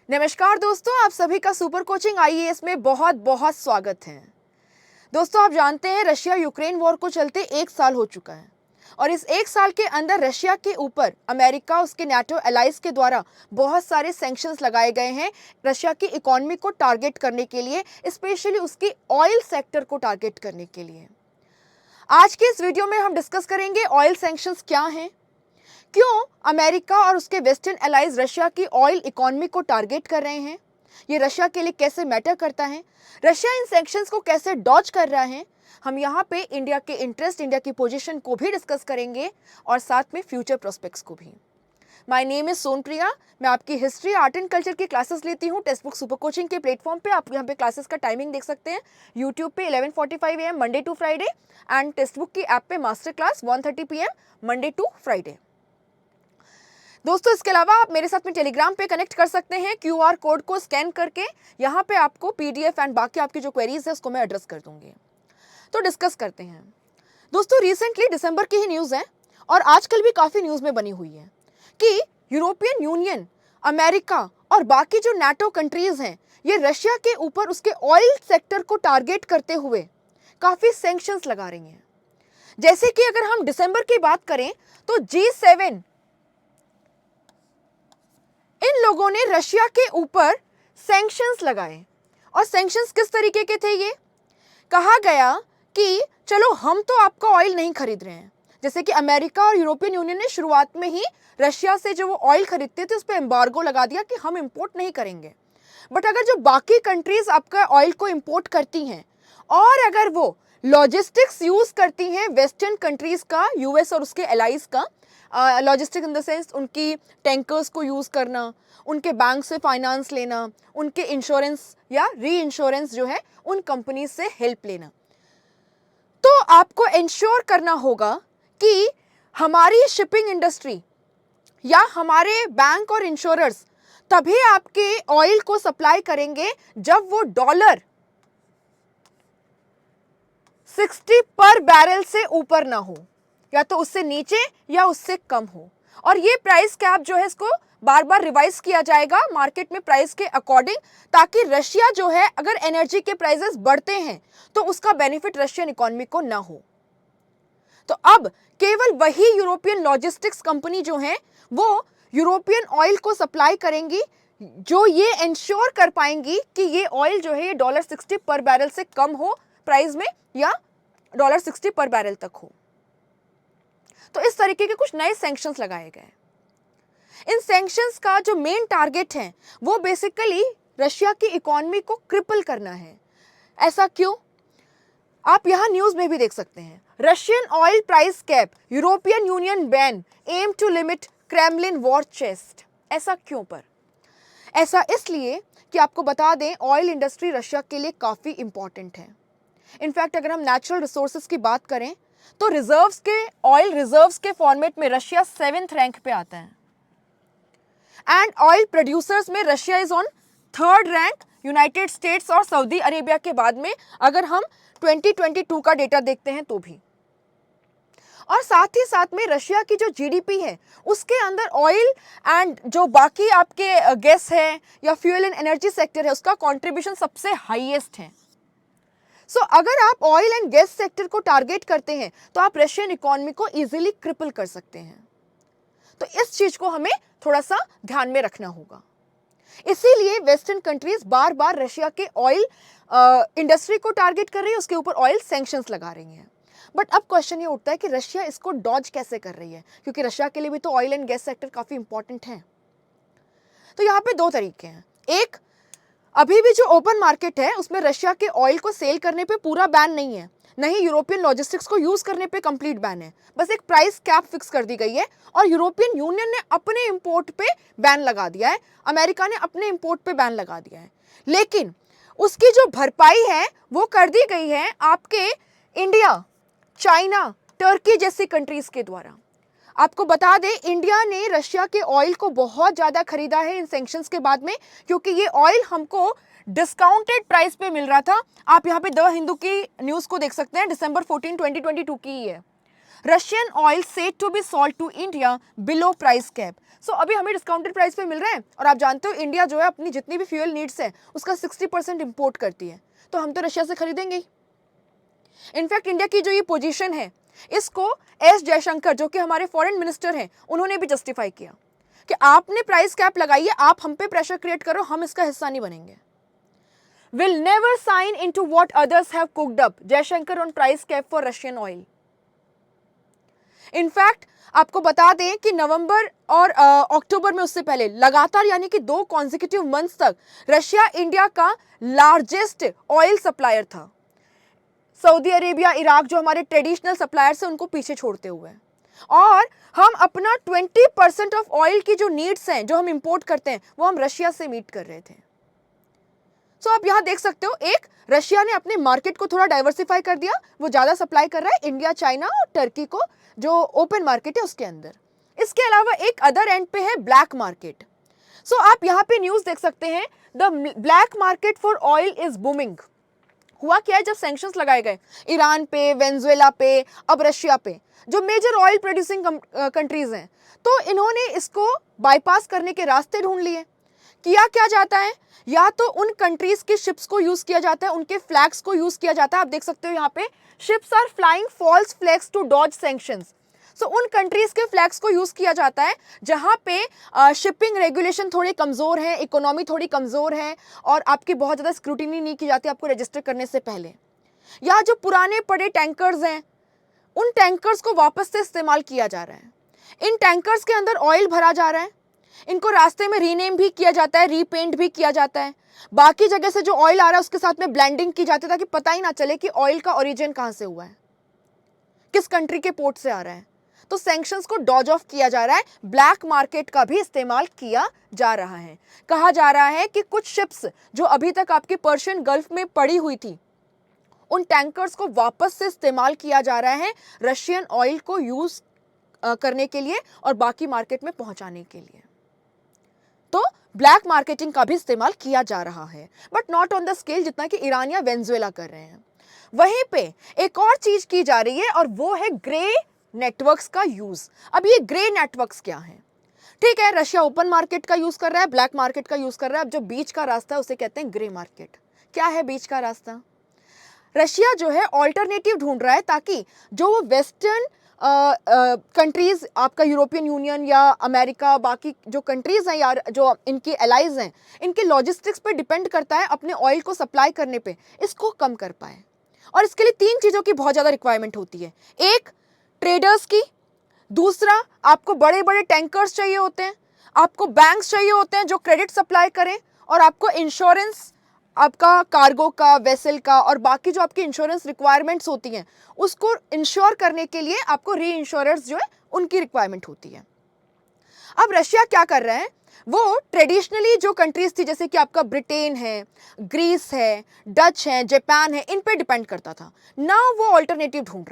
नमस्कार दोस्तों, आप सभी का सुपर कोचिंग आईएएस में बहुत बहुत स्वागत है। दोस्तों, आप जानते हैं रशिया यूक्रेन वॉर को चलते 1 साल हो चुका है और इस 1 साल के अंदर रशिया के ऊपर अमेरिका, उसके नाटो एलाइज के द्वारा बहुत सारे सैंक्शंस लगाए गए हैं रशिया की इकोनॉमी को टारगेट करने के लिए, स्पेशली उसकी ऑयल सेक्टर को टारगेट करने के लिए। आज के इस वीडियो में हम डिस्कस करेंगे ऑयल सैंक्शंस क्या हैं, क्यों अमेरिका और उसके वेस्टर्न एलाइज रशिया की ऑयल इकोनॉमी को टारगेट कर रहे हैं, ये रशिया के लिए कैसे मैटर करता है, रशिया इन सैंक्शंस को कैसे डॉज कर रहा है। हम यहाँ पे इंडिया के इंटरेस्ट, इंडिया की पोजीशन को भी डिस्कस करेंगे और साथ में फ्यूचर प्रोस्पेक्ट्स को भी। My name is Sonpriya. मैं आपकी हिस्ट्री, आर्ट एंड कल्चर की क्लासेस लेती हूँ टेक्स्ट बुक सुपर कोचिंग के प्लेटफॉर्म पे। आप यहाँ पे क्लासेस का टाइमिंग देख सकते हैं यूट्यूब पे 11:45 AM Monday to Friday and textbook की ऐप पे master class 1:30 PM Monday to Friday. दोस्तों, इसके अलावा आप मेरे साथ में टेलीग्राम पे कनेक्ट कर सकते हैं QR कोड को स्कैन करके। यहाँ पे आपको PDF एंड बाकी आपकी जो क्वेरीज है उसको मैं एड्रेस कर दूंगी। तो डिस्कस करते हैं। दोस्तों, रिसेंटली दिसंबर की ही न्यूज़ है और आजकल भी काफ़ी न्यूज़ में बनी हुई है कि यूरोपियन यूनियन, अमेरिका और बाकी जो नाटो कंट्रीज़ हैं, ये रशिया के ऊपर उसके ऑयल सेक्टर को टारगेट करते हुए काफ़ी सैंक्शंस लगा रही हैं। जैसे कि अगर हम दिसंबर की बात करें तो G7 इन लोगों ने रशिया के ऊपर सैंक्शंस लगाए। और सैंक्शंस किस तरीके के थे? ये कहा गया कि चलो हम तो आपका ऑयल नहीं खरीद रहे हैं। जैसे कि अमेरिका और यूरोपियन यूनियन ने शुरुआत में ही रशिया से जो वो ऑयल खरीदते थे उस पर एम्बार्गो लगा दिया कि हम इंपोर्ट नहीं करेंगे। बट अगर जो बाकी कंट्रीज आपका ऑयल को इंपोर्ट करती हैं और अगर वो लॉजिस्टिक्स यूज करती हैं वेस्टर्न कंट्रीज का, यूएस और उसके एलाइज का, लॉजिस्टिक इन द सेंस उनकी टैंकर्स को यूज़ करना, उनके बैंक से फाइनेंस लेना, उनके इंश्योरेंस या री इंश्योरेंस जो है उन कंपनी से हेल्प लेना, तो आपको इंश्योर करना होगा कि हमारी शिपिंग इंडस्ट्री या हमारे बैंक और इंश्योरर्स तभी आपके ऑयल को सप्लाई करेंगे जब वो $60 पर बैरल से ऊपर ना हो, या तो उससे नीचे या उससे कम हो। और ये प्राइस कैप जो है इसको बार बार रिवाइज किया जाएगा मार्केट में प्राइस के अकॉर्डिंग, ताकि रशिया जो है अगर एनर्जी के प्राइसेस बढ़ते हैं तो उसका बेनिफिट रशियन इकोनॉमी को ना हो। तो अब केवल वही यूरोपियन लॉजिस्टिक्स कंपनी जो है वो यूरोपियन ऑयल को सप्लाई करेंगी जो ये इंश्योर कर पाएंगी कि ये ऑयल जो है ये $60 पर बैरल से कम हो प्राइस में या $60 पर बैरल तक हो। तो इस तरीके के कुछ नए सैंक्शंस लगाए गए। इन सैंक्शंस का जो मेन टारगेट है वो बेसिकली रशिया की इकोनॉमी को क्रिपल करना है। ऐसा क्यों? आप यहां न्यूज में भी देख सकते हैं, Russian oil price cap, European Union ban, aim to limit Kremlin war chest. ऐसा क्यों? पर ऐसा इसलिए कि आपको बता दें ऑयल इंडस्ट्री रशिया के लिए काफी इंपॉर्टेंट है। इनफैक्ट अगर हम नेचुरल रिसोर्सेज की बात करें तो रिजर्व्स के, ऑयल रिजर्व्स के फॉर्मेट में रशिया 7th रैंक पे आता है एंड ऑयल प्रोड्यूसर्स में Russia is on 3rd rank, United states और सऊदी अरेबिया के बाद में अगर हम 2022 का डेटा देखते हैं तो भी। और साथ ही साथ में रशिया की जो जीडीपी है उसके अंदर ऑयल एंड जो बाकी आपके गैस है या फ्यूल एंड एनर्जी सेक्टर है उसका कंट्रीब्यूशन सबसे हाईएस्ट है। सो अगर आप ऑयल एंड गैस सेक्टर को टारगेट करते हैं तो आप रशियन इकोनॉमी को इजीली क्रिपल कर सकते हैं। तो इस चीज को हमें थोड़ा सा ध्यान में रखना होगा। इसीलिए वेस्टर्न कंट्रीज बार बार रशिया के ऑयल इंडस्ट्री को टारगेट कर रही है, उसके ऊपर ऑयल सैंक्शंस लगा रही हैं। बट अब क्वेश्चन ये उठता है कि रशिया इसको डॉज कैसे कर रही है, क्योंकि रशिया के लिए भी तो ऑयल एंड गैस सेक्टर काफी इंपॉर्टेंट है। तो यहाँ पे 2 तरीके हैं। एक, अभी भी जो ओपन मार्केट है उसमें रशिया के ऑयल को सेल करने पे पूरा बैन नहीं है, नहीं यूरोपियन लॉजिस्टिक्स को यूज करने पे कंप्लीट बैन है, बस एक प्राइस कैप फिक्स कर दी गई है और यूरोपियन यूनियन ने अपने इंपोर्ट पे बैन लगा दिया है, अमेरिका ने अपने इंपोर्ट पे बैन लगा दिया है। लेकिन उसकी जो भरपाई है वो कर दी गई है आपके इंडिया, चाइना, टर्की जैसी कंट्रीज के द्वारा। आपको बता दें इंडिया ने रशिया के ऑयल को बहुत ज़्यादा खरीदा है इन सैंक्शंस के बाद में, क्योंकि ये ऑयल हमको डिस्काउंटेड प्राइस पे मिल रहा था। आप यहाँ पे द हिंदू की न्यूज़ को देख सकते हैं, December 14, 2022 की ही है। Russian oil said to be sold to India below price cap. So अभी हमें डिस्काउंटेड प्राइस पे मिल रहा है, और आप जानते हो इंडिया जो है अपनी जितनी भी फ्यूल नीड्स है उसका 60% इंपोर्ट करती है, तो हम तो रशिया से खरीदेंगे ही। इनफैक्ट इंडिया की जो ये पोजीशन है, इसको एस जयशंकर जो कि हमारे फॉरेन मिनिस्टर हैं, उन्होंने भी जस्टिफाई किया कि आपने प्राइस कैप लगाई है, आप हम पे प्रेशर क्रिएट करो, हम इसका हिस्सा नहीं बनेंगे। Will never sign into what others have cooked up, Jaishankar on price cap for Russian oil। In fact आपको बता दें कि नवंबर और अक्टूबर में उससे पहले लगातार यानी कि 2 कॉन्जिक्यूटिव मंथ्स तक रशिया इंडिया का लार्जेस्ट ऑयल सप्लायर था। सऊदी अरेबिया, इराक जो हमारे ट्रेडिशनल सप्लायर्स हैं उनको पीछे छोड़ते हुए, और हम अपना 20% ऑफ ऑयल की जो नीड्स हैं जो हम इंपोर्ट करते हैं वो हम रशिया से मीट कर रहे थे। सो आप यहां देख सकते हो, एक रशिया ने अपने मार्केट को थोड़ा डाइवर्सिफाई कर दिया, वो ज्यादा सप्लाई कर रहा है इंडिया, चाइना और टर्की को, जो ओपन मार्केट है उसके अंदर। इसके अलावा एक अदर एंड पे है ब्लैक मार्केट। सो आप यहाँ पे न्यूज देख सकते हैं, the black market for oil is booming. हुआ क्या है, जब सैंक्शंस लगाए गए ईरान पे, वेनेजुएला पे, अब रशिया पे, जो मेजर ऑयल प्रोड्यूसिंग कंट्रीज हैं, तो इन्होंने इसको बाईपास करने के रास्ते ढूंढ लिए। किया क्या जाता है, या तो उन कंट्रीज की शिप्स को यूज किया जाता है, उनके फ्लैग्स को यूज किया जाता है। आप देख सकते हो यहाँ पे ships are flying false flags to dodge sanctions. So उन कंट्रीज के फ्लैग्स को यूज किया जाता है जहां पे शिपिंग रेगुलेशन थोड़े कमजोर है, इकोनॉमी थोड़ी कमजोर है, और आपकी बहुत ज्यादा स्क्रूटिनी नहीं की जाती आपको रजिस्टर करने से पहले। या जो पुराने पड़े टैंकर्स हैं, उन टैंकर्स को वापस से इस्तेमाल किया जा रहा है। इन टैंकर्स के अंदर ऑयल भरा जा रहा है, इनको रास्ते में रीनेम भी किया जाता है, रीपेंट भी किया जाता है, बाकी जगह से जो ऑयल आ रहा है उसके साथ में ब्लेंडिंग की जाती है ताकि पता ही ना चले कि ऑयल का ओरिजिन कहां से हुआ है, किस कंट्री के पोर्ट से आ रहा है। तो सैंक्शंस को डॉज ऑफ किया जा रहा है, ब्लैक मार्केट का भी इस्तेमाल किया जा रहा है। कहा जा रहा है कि कुछ शिप्स जो अभी तक आपके पर्शियन गल्फ में पड़ी हुई थी, उन टैंकर्स को वापस से इस्तेमाल किया जा रहा है रशियन ऑयल को यूज करने के लिए और बाकी मार्केट में पहुंचाने के लिए। तो ब्लैक मार्केटिंग का भी इस्तेमाल किया जा रहा है, but not on the scale जितना कि ईरान या वेनेजुएला कर रहे हैं। वहीं पे एक और चीज की जा रही है और वो है ग्रे नेटवर्क्स का यूज। अब ये ग्रे नेटवर्क्स क्या है? ठीक है, रशिया ओपन मार्केट का यूज कर रहा है, ब्लैक मार्केट का यूज कर रहा है। अब जो बीच का रास्ता है उसे कहते हैं ग्रे मार्केट। क्या है बीच का रास्ता? रशिया जो है ऑल्टरनेटिव ढूंढ रहा है ताकि जो वो वेस्टर्न कंट्रीज, आपका यूरोपियन यूनियन या अमेरिका, बाकी जो कंट्रीज हैं या जो इनकी एलाइज हैं, इनके लॉजिस्टिक्स पे डिपेंड करता है अपने ऑयल को सप्लाई करने पे, इसको कम कर पाए। और इसके लिए 3 चीज़ों की बहुत ज़्यादा रिक्वायरमेंट होती है। एक, ट्रेडर्स की, दूसरा आपको बड़े बड़े टैंकर्स चाहिए होते हैं, आपको बैंक्स चाहिए होते हैं जो क्रेडिट सप्लाई करें, और आपको इंश्योरेंस, आपका कार्गो का, वेसल का और बाकी जो आपकी इंश्योरेंस रिक्वायरमेंट्स होती हैं उसको इंश्योर करने के लिए आपको री इंश्योरर्स जो है उनकी रिक्वायरमेंट होती है। अब रशिया क्या कर रहा है, वो ट्रेडिशनली जो कंट्रीज थी जैसे कि आपका ब्रिटेन है, ग्रीस है, डच है, जापान है, इन पे डिपेंड करता था। नाउ वो ऑल्टरनेटिव ढूंढ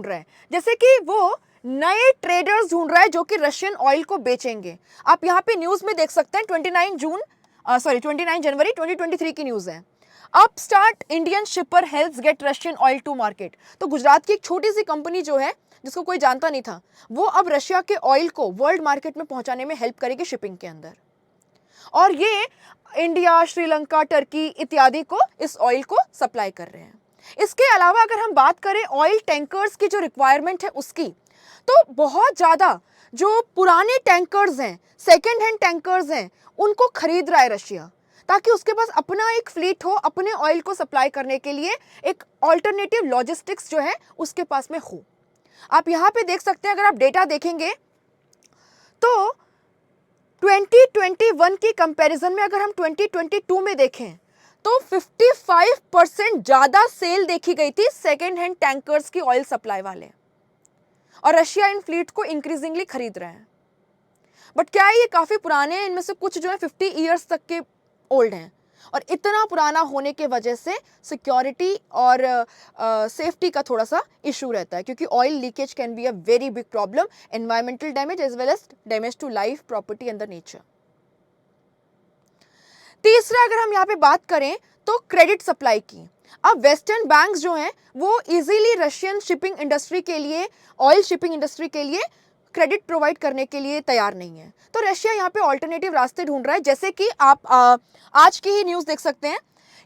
रहे हैं, जैसे कि वो नए ट्रेडर्स ढूंढ रहा है जो कि रशियन ऑयल को बेचेंगे। आप यहाँ पे न्यूज में देख सकते हैं 29 जनवरी 2023 की न्यूज है। Upstart Indian shipper helps get Russian oil to market. तो गुजरात की एक छोटी सी कंपनी जो है जिसको कोई जानता नहीं था, वो अब रशिया के ऑयल को वर्ल्ड मार्केट में पहुंचाने में हेल्प करेगी शिपिंग के अंदर, और ये इंडिया, श्रीलंका, टर्की इत्यादि को इस ऑयल को सप्लाई कर रहे हैं। इसके अलावा अगर हम बात करें ऑयल टैंकर्स की जो रिक्वायरमेंट है उसकी, तो बहुत ज़्यादा जो पुराने टैंकर्स हैं, सेकेंड हैंड टैंकर्स हैं, उनको खरीद रहा है रशिया ताकि उसके पास अपना एक फ्लीट हो, अपने ऑयल को सप्लाई करने के लिए एक ऑल्टरनेटिव लॉजिस्टिक्स जो है उसके पास में हो। आप यहाँ पे देख सकते हैं, अगर आप डेटा देखेंगे तो 2021 की कंपैरिजन में अगर हम 2022 में देखें तो 55% ज़्यादा सेल देखी गई थी सेकेंड हैंड टैंकर्स की ऑयल सप्लाई वाले, और रशिया इन फ्लीट को इंक्रीजिंगली खरीद रहे हैं। बट क्या है, ये काफ़ी पुराने हैं, इनमें से कुछ जो है 50 ईयर्स तक के ओल्ड हैं, और इतना पुराना होने के वजह से सिक्योरिटी और सेफ्टी का थोड़ा सा इशू रहता है, क्योंकि oil leakage can be a very big problem, environmental damage as well as damage to life, property and the nature. तीसरा, अगर हम यहाँ पे बात करें तो क्रेडिट सप्लाई की, अब वेस्टर्न बैंक्स जो हैं वो इजीली रशियन शिपिंग इंडस्ट्री के लिए, ऑयल शिपिंग इंडस्ट्री के लिए क्रेडिट प्रोवाइड करने के लिए तैयार नहीं है। तो रशिया यहाँ पे ऑल्टरनेटिव रास्ते ढूंढ रहा है, जैसे कि आप आज की ही न्यूज़ देख सकते हैं।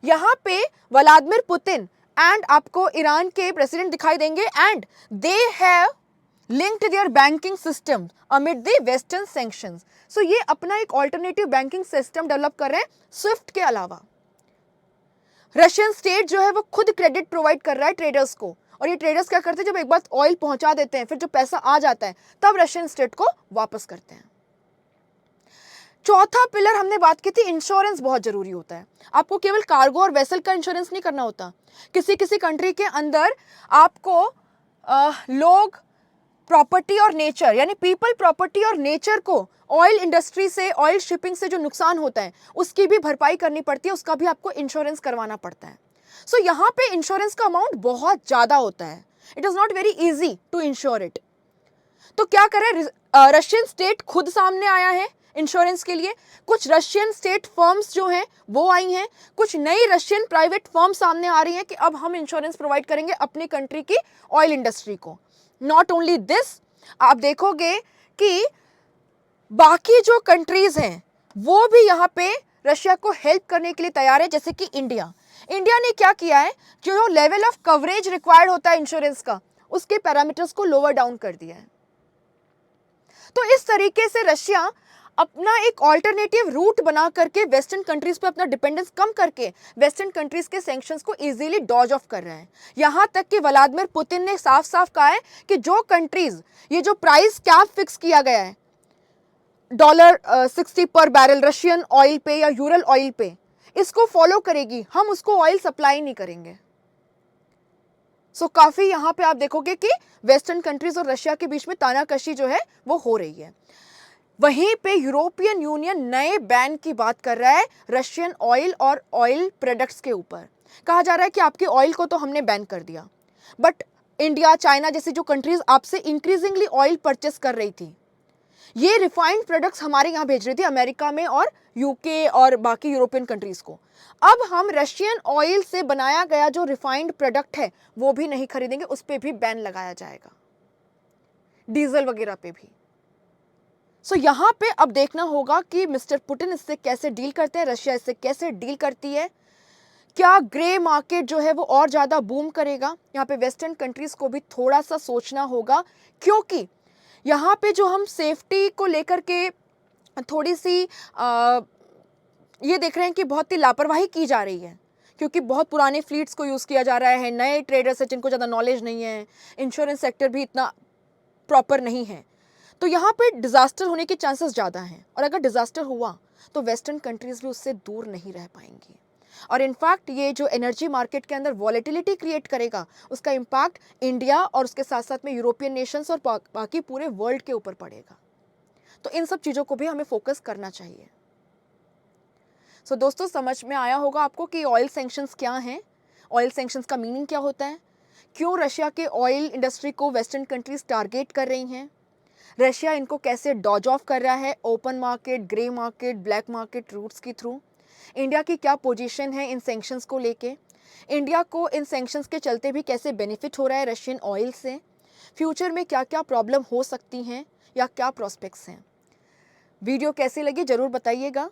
यहाँ पे व्लादिमीर पुतिन एंड आपको ईरान के प्रेसिडेंट दिखाई देंगे, and they have linked their banking system amid the western sanctions. So ये अपना एक ऑल्टरनेटिव बैंकिंग सिस्टम डेवलप कर रहे हैं स्विफ्ट के अलावा। रशियन स्टेट जो है वो खुद क्रेडिट प्रोवाइड कर रहा है ट्रेडर्स को, और ये ट्रेडर्स क्या करते हैं, जब एक बार ऑयल पहुंचा देते हैं, फिर जो पैसा आ जाता है तब रशियन स्टेट को वापस करते हैं। चौथा पिलर हमने बात की थी, इंश्योरेंस बहुत जरूरी होता है। आपको केवल कार्गो और वेसल का इंश्योरेंस नहीं करना होता। किसी किसी कंट्री के अंदर आपको लोग, प्रॉपर्टी और नेचर, यानी पीपल, प्रॉपर्टी और नेचर को ऑयल इंडस्ट्री से, ऑयल शिपिंग से जो नुकसान होता है उसकी भी भरपाई करनी पड़ती है, उसका भी आपको इंश्योरेंस करवाना पड़ता है। सो यहाँ पे इंश्योरेंस का अमाउंट बहुत ज्यादा होता है। It is not very easy to insure it. तो क्या करें, रशियन स्टेट खुद सामने आया है इंश्योरेंस के लिए। कुछ रशियन स्टेट फर्म्स जो हैं वो आई हैं, कुछ नई रशियन प्राइवेट फर्म सामने आ रही हैं कि अब हम इंश्योरेंस प्रोवाइड करेंगे अपनी कंट्री की ऑयल इंडस्ट्री को। नॉट ओनली दिस, आप देखोगे कि बाकी जो कंट्रीज हैं वो भी यहाँ पे रशिया को हेल्प करने के लिए तैयार है, जैसे कि इंडिया। इंडिया ने क्या किया है, जो लेवल ऑफ कवरेज रिक्वायर्ड होता है इंश्योरेंस का, उसके पैरामीटर्स को लोअर डाउन कर दिया है। तो इस तरीके से रशिया अपना एक ऑल्टरनेटिव रूट बना करके वेस्टर्न कंट्रीज पे अपना डिपेंडेंस कम करके वेस्टर्न कंट्रीज के सैंक्शंस को इजीली डॉज ऑफ कर रहा है। यहां तक कि व्लादिमीर पुतिन ने साफ साफ कहा है कि जो कंट्रीज, ये जो प्राइस कैप फिक्स किया गया है $60 पर बैरल रशियन ऑयल पे या यूरल ऑयल पे, इसको फॉलो करेगी, हम उसको ऑयल सप्लाई नहीं करेंगे। सो काफी यहां पे आप देखोगे कि वेस्टर्न कंट्रीज और रशिया के बीच में तानाकशी जो है वो हो रही है। वहीं पे यूरोपियन यूनियन नए बैन की बात कर रहा है रशियन ऑयल और ऑयल प्रोडक्ट्स के ऊपर। कहा जा रहा है कि आपके ऑयल को तो हमने बैन कर दिया, बट इंडिया, चाइना जैसी जो कंट्रीज आपसे इंक्रीजिंगली ऑयल परचेस कर रही थी, ये रिफाइंड प्रोडक्ट्स हमारे यहाँ भेज रही थी अमेरिका में और यूके और बाकी यूरोपियन कंट्रीज को। अब हम रशियन ऑयल से बनाया गया जो रिफाइंड प्रोडक्ट है वो भी नहीं खरीदेंगे, उस पर भी बैन लगाया जाएगा, डीजल वगैरह पे भी। सो यहाँ पे अब देखना होगा कि मिस्टर पुतिन इससे कैसे डील करते हैं, रशिया इससे कैसे डील करती है। क्या ग्रे मार्केट जो है वो और ज़्यादा बूम करेगा? यहाँ पे वेस्टर्न कंट्रीज़ को भी थोड़ा सा सोचना होगा, क्योंकि यहाँ पे जो हम सेफ्टी को लेकर के थोड़ी सी ये देख रहे हैं कि बहुत ही लापरवाही की जा रही है, क्योंकि बहुत पुराने फ्लीट्स को यूज़ किया जा रहा है, नए ट्रेडर्स हैं जिनको ज़्यादा नॉलेज नहीं है, इंश्योरेंस सेक्टर भी इतना प्रॉपर नहीं है। तो यहाँ पे डिज़ास्टर होने के चांसेस ज़्यादा हैं, और अगर डिज़ास्टर हुआ तो वेस्टर्न कंट्रीज़ भी उससे दूर नहीं रह पाएंगी। और इनफैक्ट ये जो एनर्जी मार्केट के अंदर वॉलेटिलिटी क्रिएट करेगा, उसका इम्पैक्ट इंडिया और उसके साथ साथ में यूरोपियन नेशंस और बाकी पूरे वर्ल्ड के ऊपर पड़ेगा। तो इन सब चीज़ों को भी हमें फोकस करना चाहिए। सो दोस्तों, समझ में आया होगा आपको कि ऑयल सैंक्शंस क्या हैं, ऑयल सैंक्शंस का मीनिंग क्या होता है, क्यों रशिया के ऑयल इंडस्ट्री को वेस्टर्न कंट्रीज टारगेट कर रही हैं, रशिया इनको कैसे डॉज ऑफ कर रहा है open market, grey market, black market routes के थ्रू, इंडिया की क्या पोजीशन है इन सैंक्शंस को लेके, इंडिया को इन सैंक्शंस के चलते भी कैसे बेनिफिट हो रहा है रशियन ऑयल से, फ्यूचर में क्या क्या प्रॉब्लम हो सकती हैं या क्या प्रॉस्पेक्ट्स हैं। वीडियो कैसी लगी ज़रूर बताइएगा।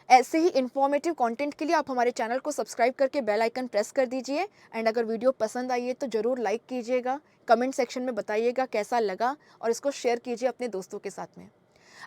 ऐसे ही इन्फॉर्मेटिव कंटेंट के लिए आप हमारे चैनल को सब्सक्राइब करके बेल आइकन प्रेस कर दीजिए, एंड अगर वीडियो पसंद आई है तो ज़रूर लाइक कीजिएगा, कमेंट सेक्शन में बताइएगा कैसा लगा, और इसको शेयर कीजिए अपने दोस्तों के साथ में।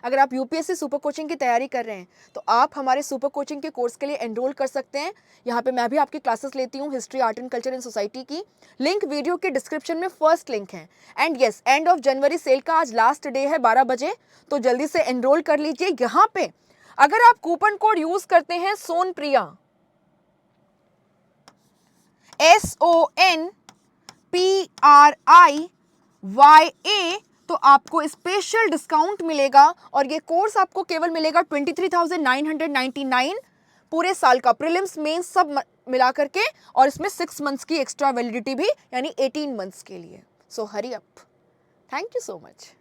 अगर आप यूपीएससी सुपर कोचिंग की तैयारी कर रहे हैं तो आप हमारे सुपर कोचिंग के कोर्स के लिए एनरोल कर सकते हैं। यहाँ पे मैं भी आपकी क्लासेस लेती हूँ history, art and culture in society की। लिंक वीडियो के डिस्क्रिप्शन में फर्स्ट लिंक है। एंड यस, एंड ऑफ जनवरी सेल का आज लास्ट डे है 12 बजे, तो जल्दी से एनरोल कर लीजिए। यहाँ पे अगर आप कूपन कोड यूज करते हैं सोनप्रिया SONPRIYA, तो आपको स्पेशल डिस्काउंट मिलेगा, और ये कोर्स आपको केवल मिलेगा 23,999 पूरे साल का, प्रीलिम्स मेंस सब मिला करके, और इसमें 6 मंथ्स की एक्स्ट्रा वैलिडिटी भी, यानी 18 मंथ्स के लिए। So hurry up. Thank you so much.